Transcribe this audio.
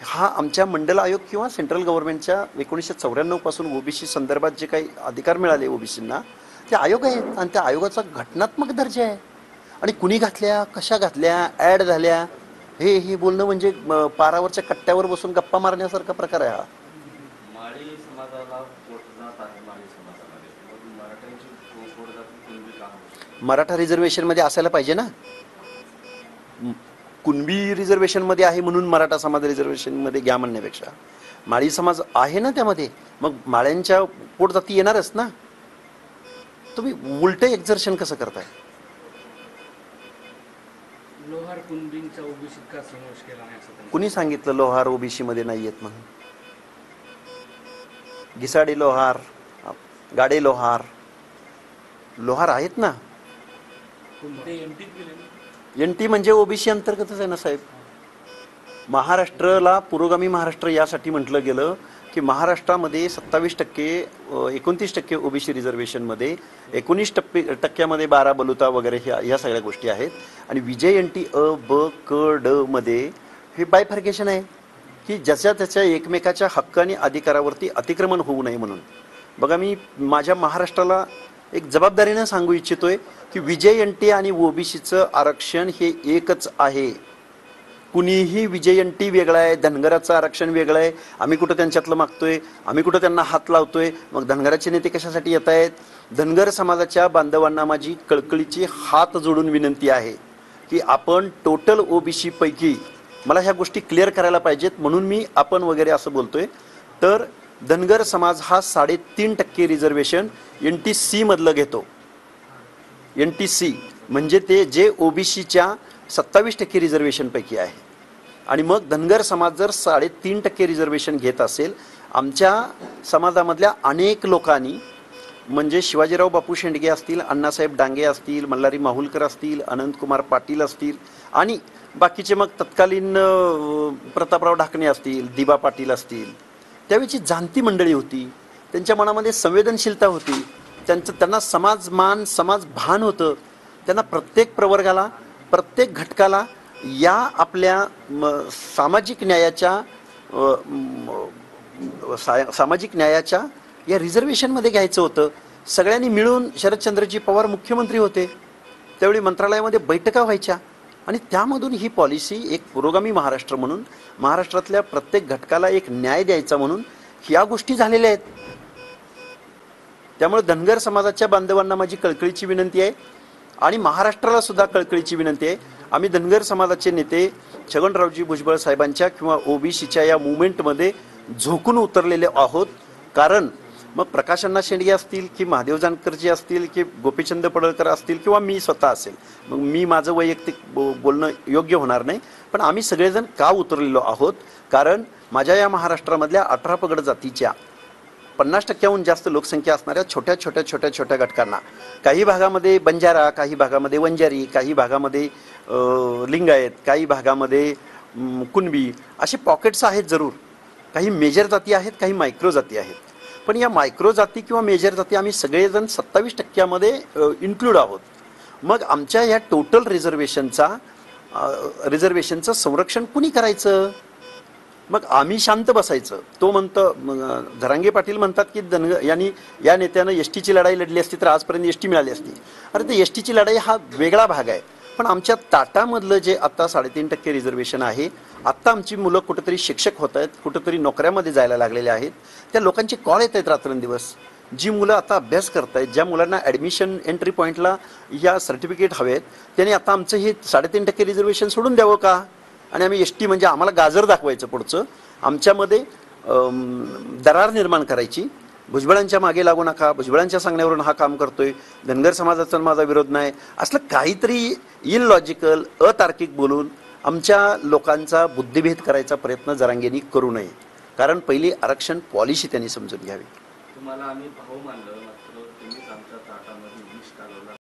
हा आमच्या मंडल आयोग किंवा सेंट्रल गव्हर्नमेंटच्या 1994 पासून ओबीसी संदर्भात जे काही अधिकार मिळाले ओबीसींना ते आयोग आहेत आणि त्या आयोगाचा घटनात्मक दर्जा आहे. आणि कुणी घातल्या, कशा घातल्या, ॲड झाल्या, हे बोलणं म्हणजे पारावरच्या कट्ट्यावर बसून गप्पा मारण्यासारखा प्रकार आहे हा. माळी समाजाला पोटजात आहे. माळी समाजामध्ये मग मराठ्यांची पोटजात कुणबी का होऊ? मराठा रिझर्वेशनमध्ये असायला पाहिजे ना. कुणबी रिझर्वेशनमध्ये आहे म्हणून मराठा समाज रिझर्वेशनमध्ये घ्या म्हणण्यापेक्षा माळी समाज आहे ना त्यामध्ये, मग माळ्यांच्या पोटजाती येणारच ना. तुम्ही उलट एक्झर्शन कसं करताय? लोहार कुणबींचा ओबीसीत का समावेश केला नाही असं कुणी सांगितलं लोहार ओबीसी मध्ये नाही येत म्हणून? घिसाडी लोहार, गाडे लोहार, लोहार आहेत ना. एनटी म्हणजे ओबीसी अंतर्गतच आहे ना साहेब. महाराष्ट्राला पुरोगामी महाराष्ट्र यासाठी म्हटलं गेलं की महाराष्ट्रामध्ये 27%, 29% ओबीसी रिझर्वेशनमध्ये, 19% 12 बलुता वगैरे ह्या सगळ्या गोष्टी आहेत. आणि विजय एनटी अ ब क ड मध्ये हे बायफर्गेशन आहे की ज्याच्या त्याच्या एकमेकाच्या हक्क आणि अधिकारावरती अतिक्रमण होऊ नये म्हणून. बघा, मी माझ्या महाराष्ट्राला एक जबाबदारीनं सांगू इच्छितोय की विजय एनटी आणि ओबीसीचं आरक्षण हे एकच आहे. कुणीही विजय एनटी वेगळा आहे, धनगराचं आरक्षण वेगळं आहे. आम्ही कुठं त्यांच्यातलं मागतोय, आम्ही कुठं त्यांना हात लावतोय. मग धनगराचे नेते कशासाठी येत आहेत? धनगर समाजाच्या बांधवांना माझी कळकळीची हात जोडून विनंती आहे की आपण टोटल ओबीसी पैकी, मला ह्या गोष्टी क्लिअर करायला पाहिजेत म्हणून मी आपण वगैरे असं बोलतोय, तर धनगर समाज हा 3.5% रिझर्वेशन NTC मधलं घेतो. NTC म्हणजे ते जे ओबीसीच्या 27% रिझर्वेशनपैकी आहे. आणि मग धनगर समाज जर 3.5% रिझर्वेशन घेत असेल, आमच्या समाजामधल्या अनेक लोकांनी म्हणजे शिवाजीराव बापू शेंडगे असतील, अण्णासाहेब डांगे असतील, मल्हारी माहुलकर असतील, अनंतकुमार पाटील असतील आणि बाकीचे मग तत्कालीन प्रतापराव ढाकणे असतील, दिबा पाटील असतील, त्यावेळीची जाणती मंडळी होती. त्यांच्या मनामध्ये संवेदनशीलता होती. त्यांना समाजमान, समाज भान होतं. त्यांना प्रत्येक प्रवर्गाला, प्रत्येक घटकाला या आपल्या सामाजिक न्यायाच्या या रिझर्वेशनमध्ये घ्यायचं होतं. सगळ्यांनी मिळून, शरदचंद्रजी पवार मुख्यमंत्री होते त्यावेळी मंत्रालयामध्ये बैठका व्हायच्या आणि त्यामधून ही पॉलिसी एक पुरोगामी महाराष्ट्र म्हणून, महाराष्ट्रातल्या प्रत्येक घटकाला एक न्याय द्यायचा म्हणून ह्या गोष्टी झालेल्या आहेत. त्यामुळे धनगर समाजाच्या बांधवांना माझी कळकळीची विनंती आहे आणि महाराष्ट्राला सुद्धा कळकळीची विनंती आहे. आम्ही धनगर समाजाचे नेते छगनरावजी भुजबळ साहेबांच्या किंवा ओबीसीच्या या मुवमेंटमध्ये झोकून उतरलेले आहोत. कारण मग प्रकाश अण्णा शेंडगे असतील की महादेव जानकरजी असतील की गोपीचंद पडळकर असतील किंवा मी स्वतः असेल, मग मी माझं वैयक्तिक बोलणं योग्य होणार नाही, पण आम्ही सगळेजण का उतरलेलो आहोत? कारण माझ्या या महाराष्ट्रामधल्या 18 पगड जातीच्या 50%हून जास्त लोकसंख्या असणाऱ्या छोट्या घटकांना, काही भागामध्ये बंजारा, काही भागामध्ये वंजारी, काही भागामध्ये लिंगायत, काही भागामध्ये कुणबी, असे पॉकेट्स आहेत जरूर. काही मेजर जाती आहेत, काही मायक्रो जाती आहेत. पण या मायक्रो जाती किंवा मेजर जाती आम्ही सगळेजण 27%मध्ये इन्क्लूड आहोत. मग आमच्या या टोटल रिझर्वेशनचं संरक्षण कुणी करायचं? मग आम्ही शांत बसायचं? तो म्हणतो, धरांगे पाटील म्हणतात की या नेत्यानं एसटीची लढाई लढली असती तर आजपर्यंत एसटी मिळाली असती. अरे ते एसटीची लढाई हा वेगळा भाग आहे. पण आमच्या टाटामधलं जे आता 3.5% रिझर्वेशन आहे, आत्ता आमची मुलं कुठेतरी शिक्षक होत आहेत, कुठेतरी नोकऱ्यामध्ये जायला लागलेले आहेत. त्या लोकांचे कॉल येत आहेत रात्रंदिवस. जी मुलं आता अभ्यास करत आहेत, ज्या मुलांना ॲडमिशन एंट्री पॉईंटला या सर्टिफिकेट हवे आहेत, त्यांनी आता आमचं हे 3.5% रिझर्वेशन सोडून द्यावं का? आणि आम्ही एसटी म्हणजे आम्हाला गाजर दाखवायचं पुढचं, आमच्यामध्ये दरार निर्माण करायची. भुजबळांच्या मागे लागू नका, भुजबळांच्या सांगण्यावरून हा काम करतोय, धनगर समाजाचा माझा विरोध नाही, असलं काहीतरी इलॉजिकल, अतार्किक बोलून आमच्या लोकांचा बुद्धिभेद करायचा प्रयत्न जरांगेंनी करू नये. कारण पहिली आरक्षण पॉलिसी त्यांनी समजून घ्यावी. तुम्हाला आम्ही भाऊ मानलं, मात्र तुम्हीच आमच्या ताटामध्ये विष घालवलं.